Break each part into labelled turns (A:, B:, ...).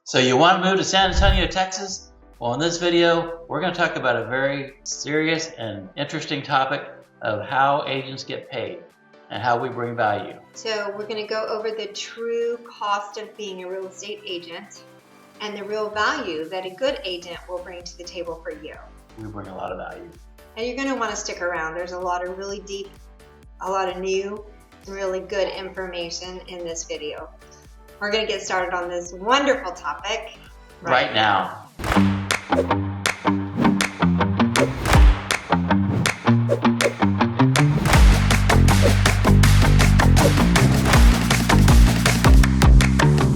A: So you want to move to San Antonio, Texas? Well, in this video, we're going to talk about a very serious and interesting topic of how agents get paid and how we bring value.
B: So we're going to go over the true cost of being a real estate agent and the real value that a good agent will bring to the table for you.
A: We bring a lot of value.
B: And you're going to want to stick around. There's a lot of really deep, a lot of new, and really good information in this video. We're going to get started on this wonderful topic
A: right now.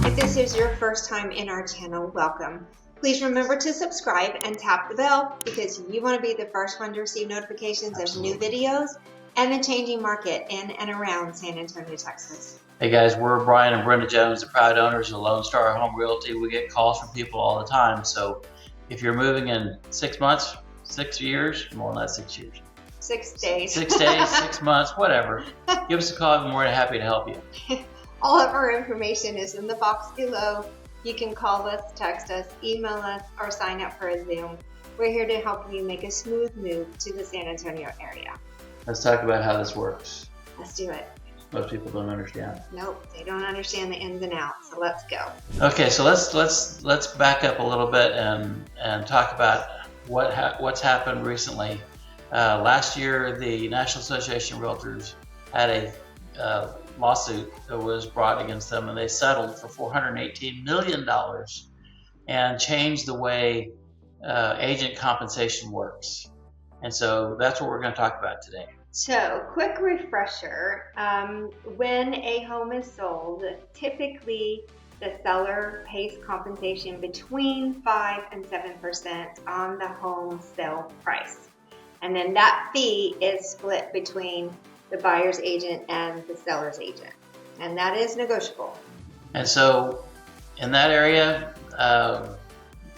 B: If this is your first time in our channel, welcome. Please remember to subscribe and tap the bell because you want to be the first one to receive notifications of new videos and the changing market in and around San Antonio, Texas.
A: Hey guys, we're Brian and Brenda Jones, the proud owners of Lone Star Home Realty. We get calls from people all the time. So if you're moving in 6 months, 6 years, more than that, 6 years.
B: 6 days.
A: 6 days, 6 months, whatever. Give us a call. We're more than happy to help you.
B: All of our information is in the box below. You can call us, text us, email us, or sign up for a Zoom. We're here to help you make a smooth move to the San Antonio area.
A: Let's talk about how this works.
B: Let's do it.
A: Most people don't understand.
B: Nope, they don't understand the ins and outs, so let's go.
A: Okay, so let's back up a little bit and talk about what's happened recently. Last year, the National Association of Realtors had a lawsuit that was brought against them, and they settled for $418 million and changed the way agent compensation works. And so that's what we're going to talk about today.
B: So, quick refresher, when a home is sold, typically the seller pays compensation between 5 and 7% on the home sale price. And then that fee is split between the buyer's agent and the seller's agent. And that is negotiable.
A: And so in that area,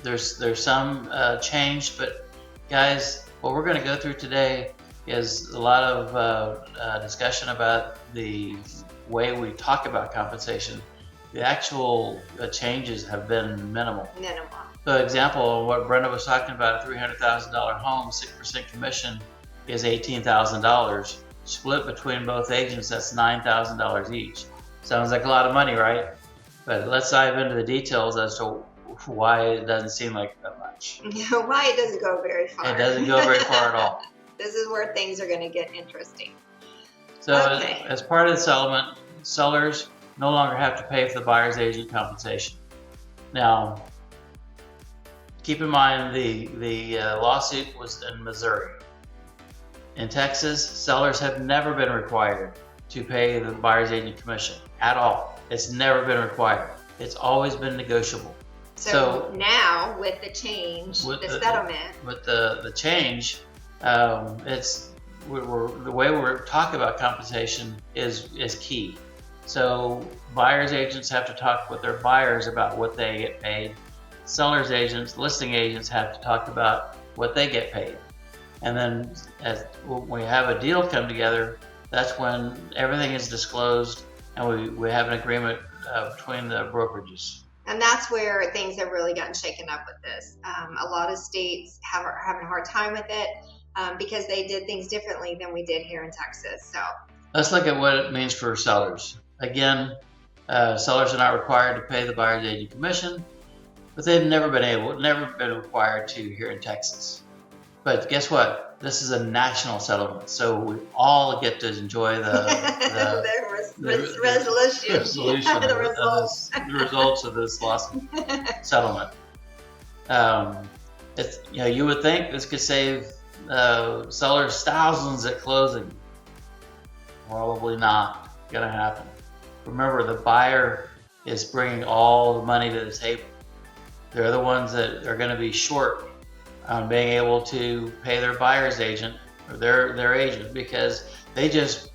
A: there's some change, but guys, what we're going to go through today is a lot of discussion about the way we talk about compensation. The actual changes have been minimal. For example, what Brenda was talking about, a $300,000 home, 6% commission is $18,000. Split between both agents, that's $9,000 each. Sounds like a lot of money, right? But let's dive into the details as to why it doesn't seem like that much.
B: Why it doesn't go very far.
A: It doesn't go very far at all.
B: This is where things are going to get interesting.
A: So as part of the settlement, sellers no longer have to pay for the buyer's agent compensation. Now, keep in mind the lawsuit was in Missouri. In Texas, sellers have never been required to pay the buyer's agent commission at all. It's never been required. It's always been negotiable.
B: So now with the change, with the settlement.
A: With the change, the way we're talking about compensation is key. So buyer's agents have to talk with their buyers about what they get paid. Seller's agents, listing agents have to talk about what they get paid. And then when we have a deal come together, that's when everything is disclosed and we have an agreement between the brokerages.
B: And that's where things have really gotten shaken up with this. A lot of states are having a hard time with it because they did things differently than we did here in Texas. So
A: let's look at what it means for sellers. Again, sellers are not required to pay the buyer's agent commission, but they've never been required to here in Texas. But guess what? This is a national settlement, so we all get to enjoy the resolution, the results of this lawsuit settlement. You would think this could save sellers thousands at closing. Probably not going to happen. Remember, the buyer is bringing all the money to the table. They're the ones that are going to be short on being able to pay their buyer's agent or their agent because they just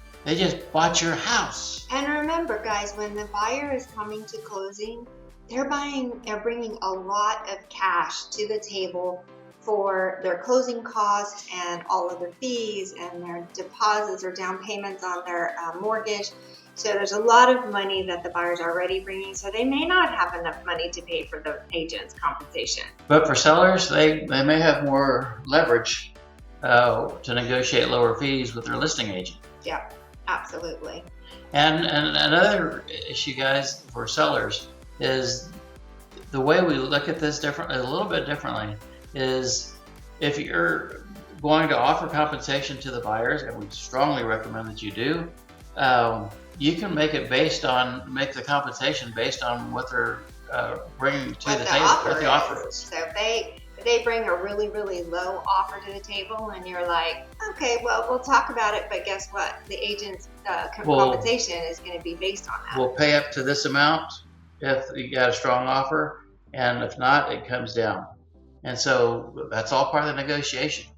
A: bought your house.
B: And remember, guys, when the buyer is coming to closing, they're bringing a lot of cash to the table for their closing costs and all of their fees and their deposits or down payments on their mortgage. So there's a lot of money that the buyer's already bringing, so they may not have enough money to pay for the agent's compensation.
A: But for sellers, they may have more leverage to negotiate lower fees with their listing agent.
B: Yeah, absolutely.
A: And another issue, guys, for sellers is the way we look at this a little bit differently is if you're going to offer compensation to the buyers, and we strongly recommend that you do, you can make the compensation based on what they're bringing to the table, what the offer is.
B: So if they bring a really, really low offer to the table and you're like, okay, well, we'll talk about it, but guess what? The agent's compensation is going to be based on that.
A: We'll pay up to this amount if you got a strong offer, and if not, it comes down. And so that's all part of the negotiation.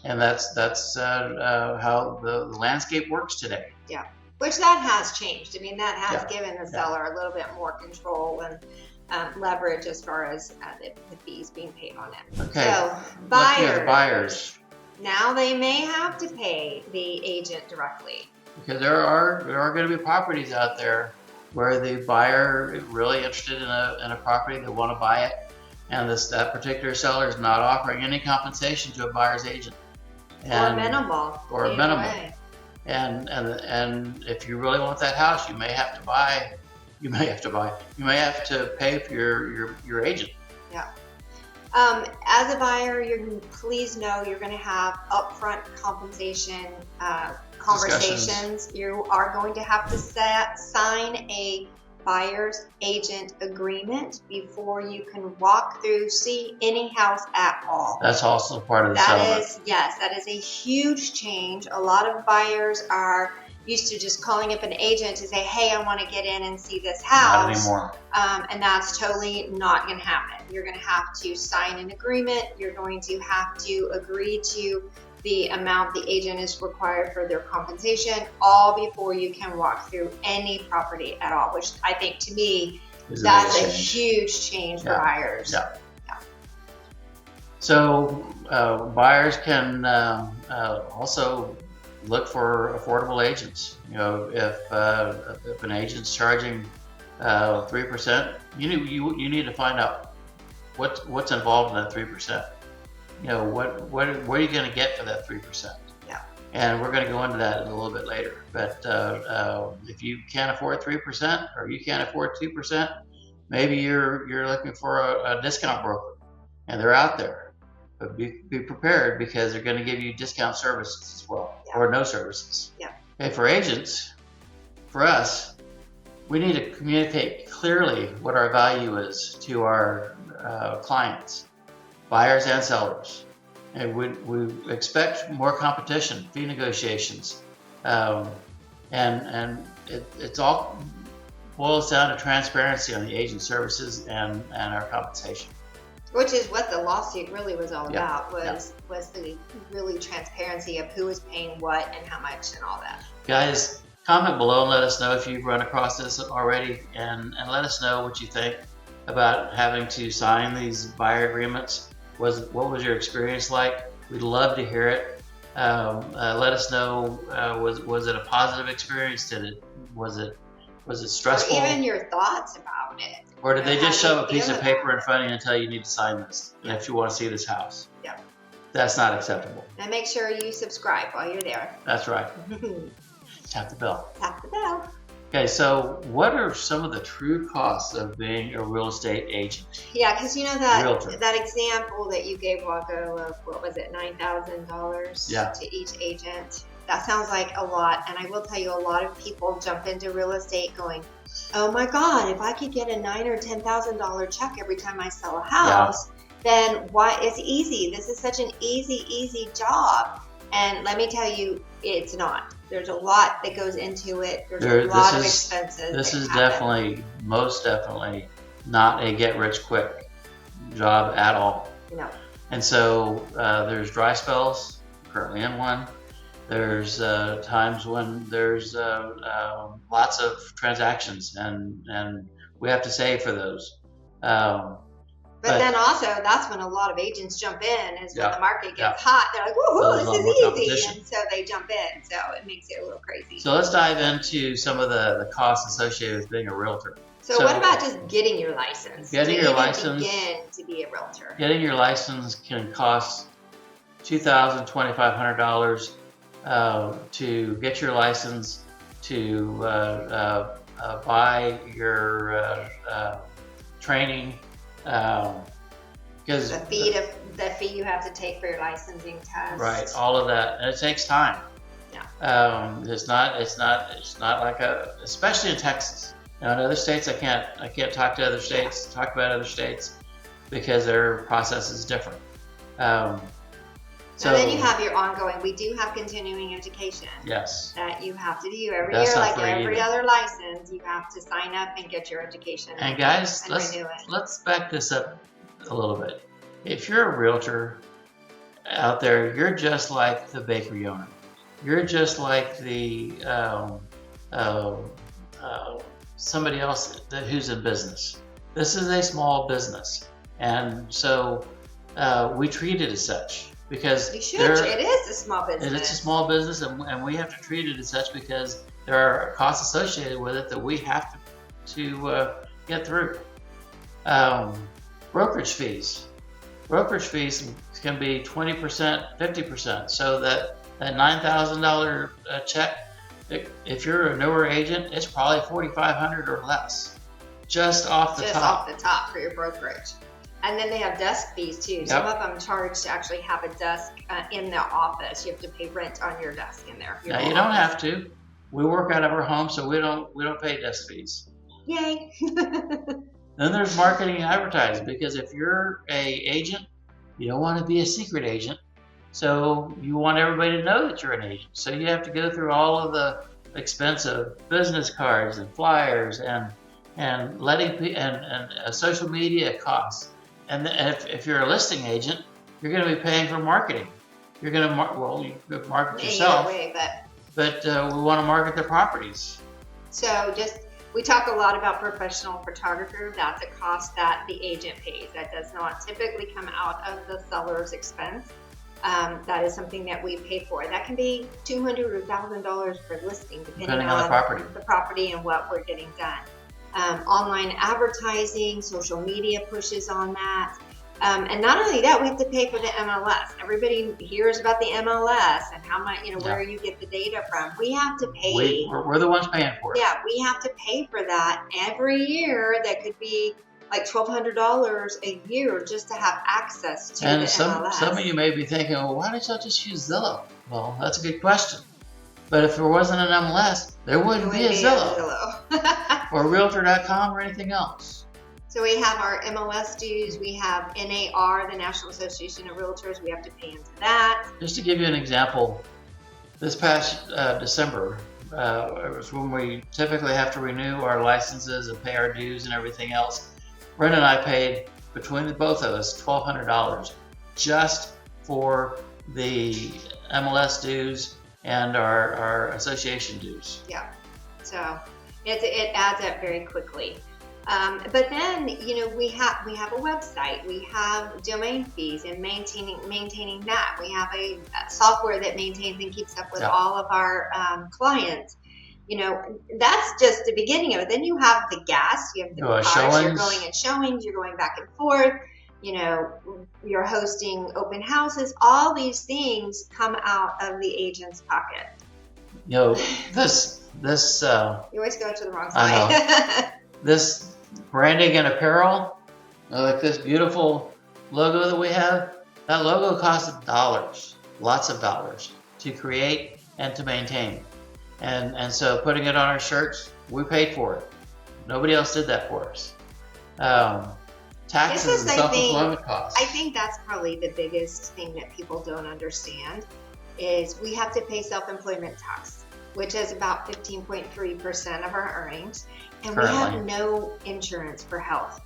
A: And that's how the landscape works today.
B: Yeah, which that has changed. I mean, that has given the seller a little bit more control and leverage as far as the fees being paid on it.
A: Okay.
B: So buyers, now they may have to pay the agent directly.
A: Because there are going to be properties out there where the buyer is really interested in a property, they want to buy it, and that particular seller is not offering any compensation to a buyer's agent.
B: Or minimal.
A: And if you really want that house, you may have to pay for your agent.
B: Yeah. As a buyer, please know you're going to have upfront compensation conversations. You are going to have to sign a buyer's agent agreement before you can walk through, see any house at all.
A: That's also part of the settlement.
B: Yes, that is a huge change. A lot of buyers are used to just calling up an agent to say, hey, I want to get in and see this house.
A: Not anymore.
B: And that's totally not going to happen. You're going to have to sign an agreement. You're going to have to agree to the amount the agent is required for their compensation, all before you can walk through any property at all, which I think, to me, that's a huge change for buyers.
A: Yeah. So buyers can also look for affordable agents. You know, if an agent's charging 3%, you need to find out what's involved in that 3%. You know, what are you going to get for that 3%?
B: Yeah.
A: And we're going to go into that a little bit later. But if you can't afford 3% or you can't afford 2%, maybe you're looking for a discount broker, and they're out there. But be prepared, because they're going to give you discount services as well, or no services.
B: Yeah.
A: Okay, for agents, for us, we need to communicate clearly what our value is to our clients, buyers and sellers. And we expect more competition, fee negotiations, and it's all boils down to transparency on the agent services and our compensation.
B: Which is what the lawsuit really was all about, was the really transparency of who is paying what and how much and all that.
A: Guys, comment below and let us know if you've run across this already, and let us know what you think about having to sign these buyer agreements. What was your experience like? We'd love to hear it. Let us know, was it a positive experience? Was it stressful?
B: Or even your thoughts about it.
A: Or did they just shove a piece of paper in front of you and tell you need to sign this if you want to see this house?
B: Yeah.
A: That's not acceptable.
B: And make sure you subscribe while you're there.
A: That's right. Tap the bell.
B: Tap the bell.
A: Okay, so what are some of the true costs of being a real estate agent?
B: Yeah, because you know that
A: Realtor.
B: that example that you gave a while ago of, what was it, $9,000 to each agent? That sounds like a lot, and I will tell you, a lot of people jump into real estate going, oh my God, if I could get a $9,000 or $10,000 check every time I sell a house, then why? It's easy. This is such an easy job. And let me tell you, it's not. There's a lot that goes into it. There's a lot of expenses.
A: This is definitely, most definitely, not a get-rich-quick job at all.
B: No.
A: And so there's dry spells, currently in one. There's times when there's lots of transactions, and we have to save for those.
B: But But then also, that's when a lot of agents jump in, is when the market gets hot. They're like,
A: So
B: woohoo, this is easy. And so they jump in. So it makes it a little crazy.
A: So let's dive into some of the costs associated with being a realtor.
B: So what about just getting your license?
A: Getting your license.
B: Begin to be a realtor.
A: Getting your license can cost $2,000, $2,500 to get your license, to buy your training. Because
B: the fee you have to take for your licensing test.
A: Right, all of that, and it takes time.
B: Yeah.
A: It's not like especially in Texas. Now in other states, I can't talk to other states, talk about other states, because their process is different.
B: So then you have your ongoing. We do have continuing education.
A: Yes.
B: That you have to do every year, like every other license. You have to sign up and get your education.
A: And guys, let's back this up a little bit. If you're a realtor out there, you're just like the bakery owner. You're just like the somebody else who's in business. This is a small business, and so we treat it as such. Because
B: it is a small business.
A: It's a small business, and we have to treat it as such because there are costs associated with it that we have to get through. Brokerage fees. Brokerage fees can be 20%, 50%. So that $9,000 check, if you're a newer agent, it's probably $4,500 or less, just off the top.
B: Just off the top for your brokerage. And then they have desk fees too.
A: Yep.
B: Some of them charge to actually have a desk in the office. You have to pay rent on your desk in there.
A: Now you don't have to. We work out of our home, so we don't pay desk fees.
B: Yay!
A: Then there's marketing and advertising, because if you're a agent, you don't want to be a secret agent. So you want everybody to know that you're an agent. So you have to go through all of the expensive business cards and flyers and social media costs. And if you're a listing agent, you're going to be paying for marketing. You're going to market yourself, but we want to market the properties.
B: So we talk a lot about professional photographer. That's a cost that the agent pays. That does not typically come out of the seller's expense. That is something that we pay for. That can be $200 or $1,000 per listing, depending on the property and what we're getting done. Online advertising, social media pushes on that. And not only that, we have to pay for the MLS. Everybody hears about the MLS and how much, where you get the data from. We have to pay.
A: We're the ones paying for it.
B: Yeah, we have to pay for that every year. That could be like $1,200 a year just to have access to the MLS.
A: Some of you may be thinking, well, why don't y'all just use Zillow? Well, that's a good question. But if there wasn't an MLS, there wouldn't be a Zillow. Or Realtor.com or anything else.
B: So we have our MLS dues. We have NAR, the National Association of Realtors. We have to pay into that.
A: Just to give you an example, this past December, it was when we typically have to renew our licenses and pay our dues and everything else. Brenda and I paid, between both of us, $1,200 just for the MLS dues and our association dues.
B: Yeah, so it adds up very quickly. But then, we have a website, we have domain fees and maintaining that. We have a software that maintains and keeps up with all of our clients. That's just the beginning of it. Then you have the gas, you have the cars, you're going and showings, you're going back and forth. You're hosting open houses. All these things come out of the agent's pocket.
A: This
B: you always go to the wrong side.
A: This branding and apparel, like this beautiful logo that we have, that logo costs dollars, lots of dollars to create and to maintain. And so putting it on our shirts, we paid for it. Nobody else did that for us. Taxes and self-employment costs.
B: I think that's probably the biggest thing that people don't understand is we have to pay self-employment tax, which is about 15.3% of our earnings. And currently, we have no insurance for health.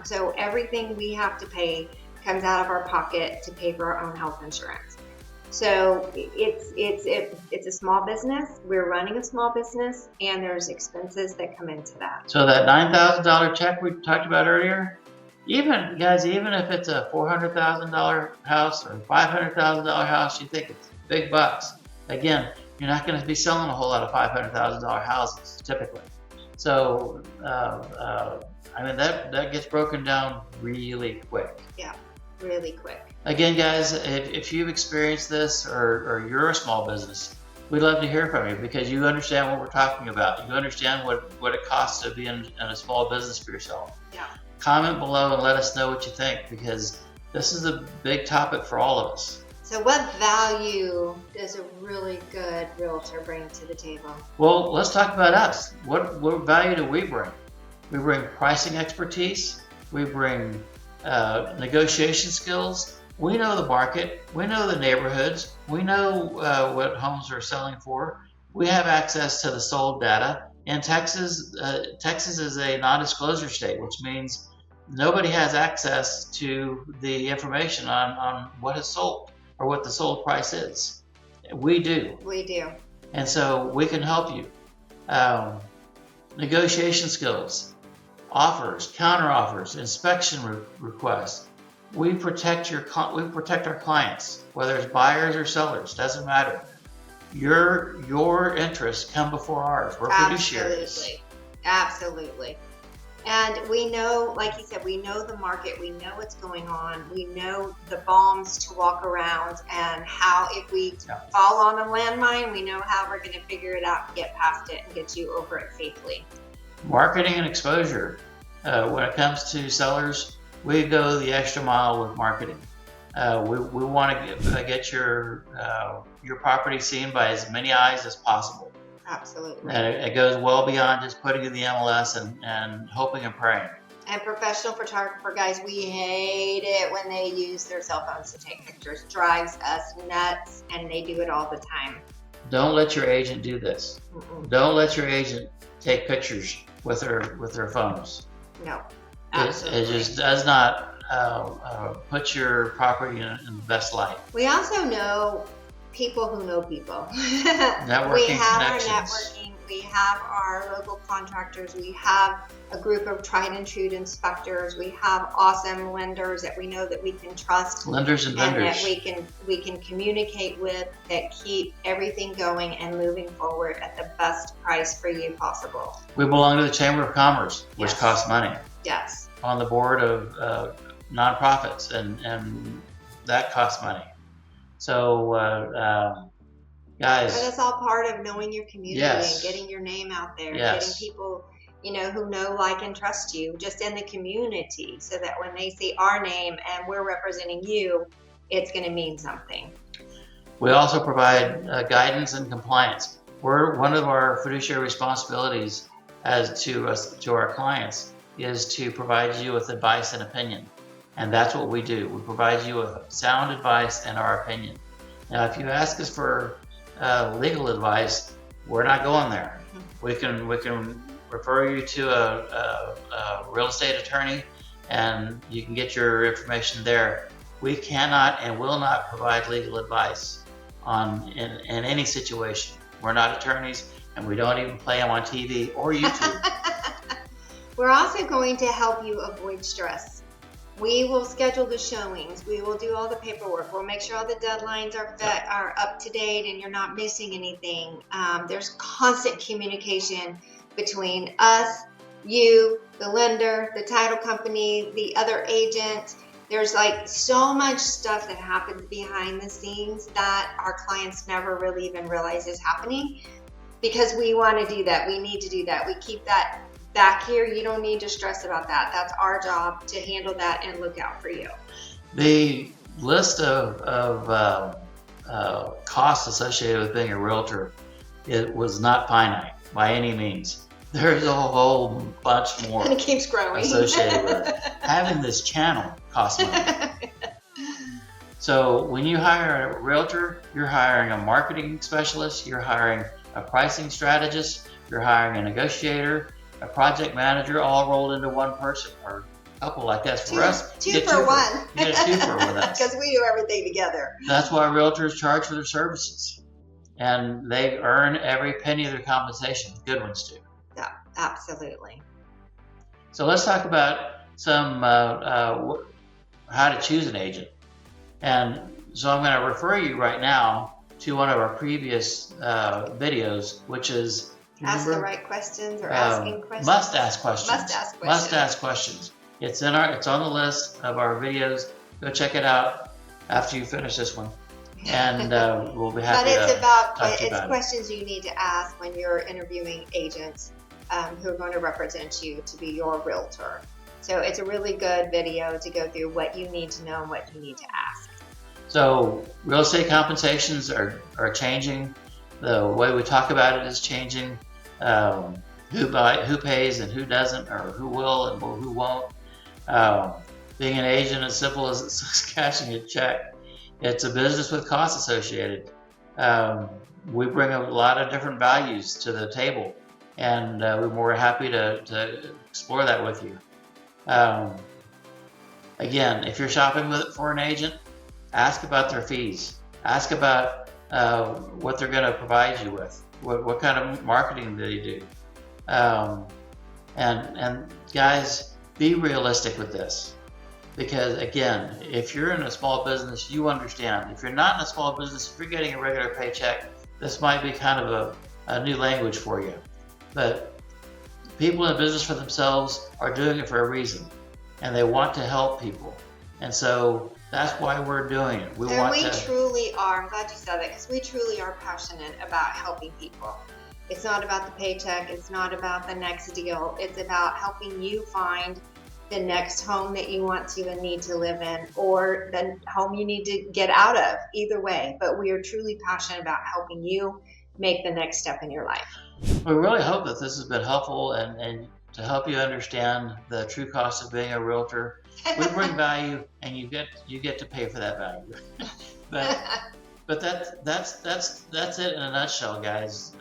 B: So everything we have to pay comes out of our pocket to pay for our own health insurance. So it's a small business. We're running a small business, and there's expenses that come into that.
A: So that $9,000 check we talked about earlier, Even guys, even if it's a $400,000 house or a $500,000 house, you think it's big bucks. Again, you're not going to be selling a whole lot of $500,000 houses typically. So I mean that gets broken down really quick.
B: Yeah, really quick.
A: Again, guys, if you've experienced this or you're a small business, we'd love to hear from you because you understand what we're talking about. You understand what it costs to be in a small business for yourself.
B: Yeah.
A: Comment below and let us know what you think because this is a big topic for all of us.
B: So what value does a really good realtor bring to the table?
A: Well, let's talk about us. What value do we bring? We bring pricing expertise. We bring negotiation skills. We know the market. We know the neighborhoods. We know what homes are selling for. We have access to the sold data. In Texas, Texas is a non-disclosure state, which means nobody has access to the information on what has sold or what the sold price is. We do.
B: We do.
A: And so we can help you. Negotiation skills, offers, counter offers, inspection requests. We protect our clients, whether it's buyers or sellers, doesn't matter. Your interests come before ours. We're fiduciaries.
B: Absolutely. And we know, like you said, we know the market, we know what's going on, we know the bombs to walk around and how if we fall on a landmine, we know how we're going to figure it out, get past it, and get you over it safely.
A: Marketing and exposure. When it comes to sellers, we go the extra mile with marketing. We want to get your property seen by as many eyes as possible.
B: Absolutely.
A: And it goes well beyond just putting in the MLS and hoping and praying.
B: And professional photographer guys, we hate it when they use their cell phones to take pictures. Drives us nuts, and they do it all the time.
A: Don't let your agent do this. Don't let your agent take pictures with their phones.
B: No, absolutely.
A: It just does not put your property in the best light.
B: We also know people who know people.
A: Networking,
B: we have
A: connections.
B: Our networking, we have our local contractors, we have a group of tried and true inspectors, we have awesome lenders that we know that we can trust.
A: Lenders and vendors.
B: That we can communicate with, that keep everything going and moving forward at the best price for you possible.
A: We belong to the Chamber of Commerce, which costs money.
B: Yes.
A: On the board of nonprofits, and that costs money. So, guys.
B: And it's all part of knowing your community and getting your name out there, getting people, who know, like, and trust you just in the community so that when they see our name and we're representing you, it's going to mean something.
A: We also provide guidance and compliance. One of our fiduciary responsibilities as to our clients is to provide you with advice and opinion. And that's what we do. We provide you with sound advice and our opinion. Now, if you ask us for legal advice, we're not going there. We can refer you to a real estate attorney, and you can get your information there. We cannot and will not provide legal advice in any situation. We're not attorneys, and we don't even play them on TV or YouTube.
B: We're also going to help you avoid stress. We will schedule the showings. We will do all the paperwork. We'll make sure all the deadlines are up to date and you're not missing anything. There's constant communication between us, you, the lender, the title company, the other agent. There's like so much stuff that happens behind the scenes that our clients never really even realize is happening because we want to do that. We need to do that. We keep that back here. You don't need to stress about that. That's our job to handle that and look out for you.
A: The list of costs associated with being a realtor, it was not finite by any means. There's a whole bunch more
B: and it keeps growing
A: associated with it. Having this channel costs money. So when you hire a realtor, you're hiring a marketing specialist, you're hiring a pricing strategist, you're hiring a negotiator, a project manager, all rolled into one person, or a couple like that. For us,
B: two for one.
A: You get a twofer with us.
B: Because we do everything together.
A: That's why realtors charge for their services. And they earn every penny of their compensation. Good ones do.
B: Yeah, absolutely.
A: So let's talk about some how to choose an agent. And so I'm going to refer you right now to one of our previous videos, which is
B: Ask the right questions or asking questions.
A: Must ask questions.
B: Must ask questions.
A: Must ask questions. It's on the list of our videos. Go check it out after you finish this one, and we'll be happy to talk to you about it.
B: Questions you need to ask when you're interviewing agents who are going to represent you to be your realtor. So it's a really good video to go through what you need to know and what you need to ask.
A: So real estate compensations are changing. The way we talk about it is changing. Who pays and who doesn't, or who will and who won't. Being an agent, as simple as it's cashing a check, it's a business with costs associated. We bring a lot of different values to the table, and we're happy to explore that with you. Again, if you're shopping for an agent, ask about their fees. Ask about what they're going to provide you with. What kind of marketing do they do? And guys, be realistic with this, because again, if you're in a small business, you understand. If you're not in a small business, if you're getting a regular paycheck, this might be kind of a new language for you. But people in business for themselves are doing it for a reason, and they want to help people. And so that's why we're doing it. We
B: truly are. I'm glad you said that, because we truly are passionate about helping people. It's not about the paycheck. It's not about the next deal. It's about helping you find the next home that you want to and need to live in, or the home you need to get out of. Either way, but we are truly passionate about helping you make the next step in your life.
A: We really hope that this has been helpful and to help you understand the true cost of being a realtor. We bring value, and you get to pay for that value. but that's it in a nutshell, guys.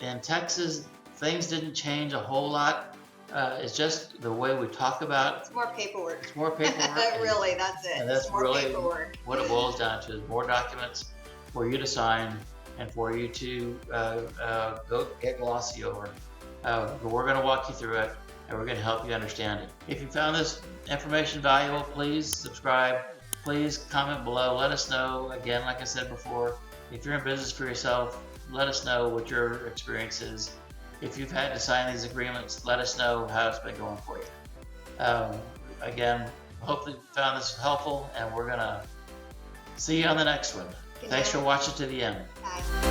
A: In Texas, things didn't change a whole lot. It's just the way we talk about.
B: It's more paperwork.
A: It's more paperwork.
B: Really, that's it.
A: And that's
B: more
A: really
B: paperwork.
A: What it boils down to is more documents for you to sign and for you to go get glossy over. But we're going to walk you through it, and we're going to help you understand it. If you found this information valuable, please subscribe. Please comment below. Let us know. Again, like I said before, if you're in business for yourself, let us know what your experience is. If you've had to sign these agreements, let us know how it's been going for you. Again, hopefully you found this helpful, and we're going to see you on the next one. Thanks for watching to the end.
B: Bye.